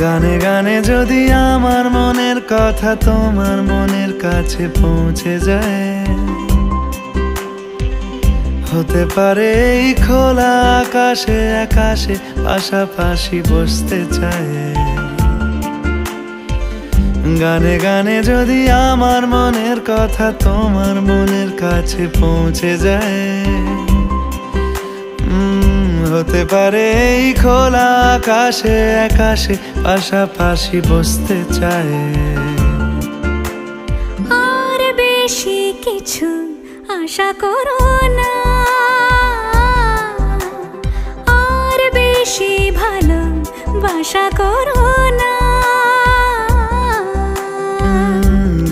গানে গানে যদি আমার মনের কথা তোমার মনের কাছে পৌঁছে যায়, হতে পারে এই খোলা আকাশে আকাশে পাশাপাশি বসতে চায়। গানে গানে যদি আমার মনের কথা তোমার মনের কাছে পৌঁছে যায়, হতে পারে এই খোলা আকাশে আকাশে পাশাপাশি বসতে চায়। আর বেশি কিছু আশা করো না, আর বেশি ভালোবাসা করো না।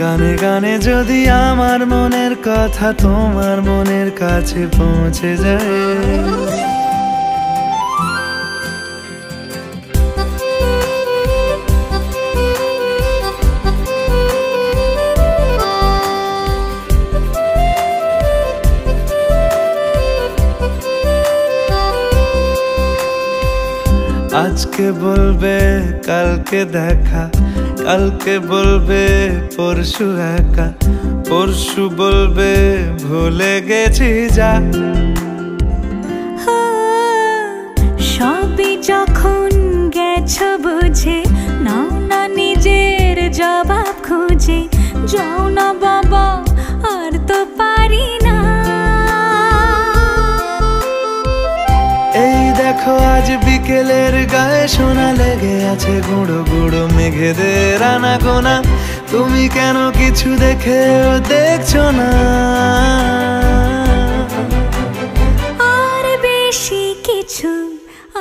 গানে গানে যদি আমার মনের কথা তোমার মনের কাছে পৌঁছে যায়, আজকে বলবে কালকে দেখা, কালকে বলবে পরশু একা, পরশু বলবে ভুলে গেছি যা। সবই যখন গেছো বুঝে, নাও না নিজের জবাব খুঁজে। যাও না বাবা আর তো পারি না। এই দেখো আজ বিকেলের গায়ে সোনা লেগে আছে গুঁড়ো গুঁড়ো মেঘেদের আনাগোনা। তুমি কেন কিছু দেখেও দেখছো না? আর বেশি কিছু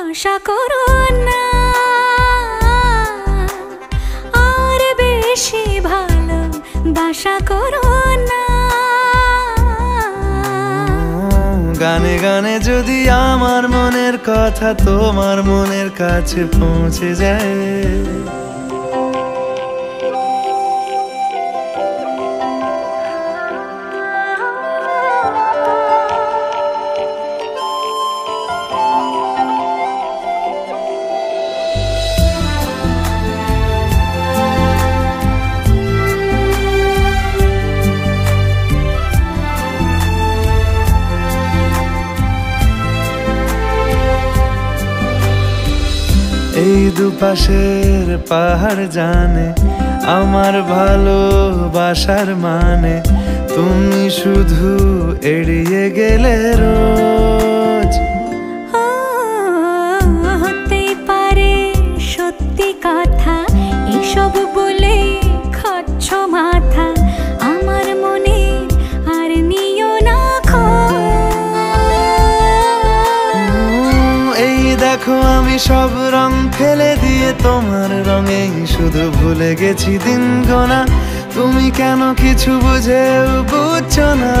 আশা করো না, আর বেশি ভালোবাসা করো না। গানে গানে যদি আমার মনের কথা তোমার মনের কাছে পৌঁছে যায়, এই দুপাশের পাহাড় জানে আমার ভালোবাসার মানে। তুমি শুধু এড়িয়ে গেলে রোজ। হতে পারে সত্যি কথা, এসব বলে খাচ্ছ মাথা। আমার মনে আর নিও না খোঁজ। এই দেখো আমি সব রং ফেলে দিয়ে তোমার রঙেই শুধু ভুলে গেছি দিন গোনা। তুমি কেন কিছু বুঝেও বুঝছো না?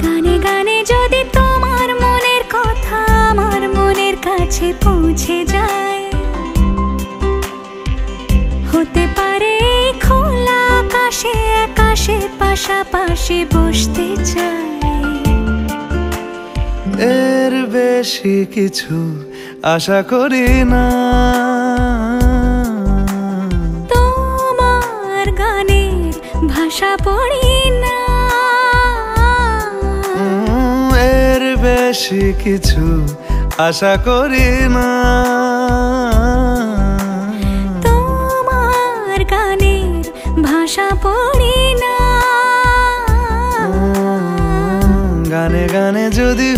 গানে গানে যদি তোমার মনের কথা আমার মনের কাছে পৌঁছে যায়, হতে পারে খোলা আকাশে আকাশে পাশাপাশি বসতে চাই। এর বেশি কিছু আশা করি না। তোমার গানের ভাষা পড়ি না। এর বেশি কিছু আশা করি না। তোমার গানের ভাষা পড়ি না। গানে গানে যদি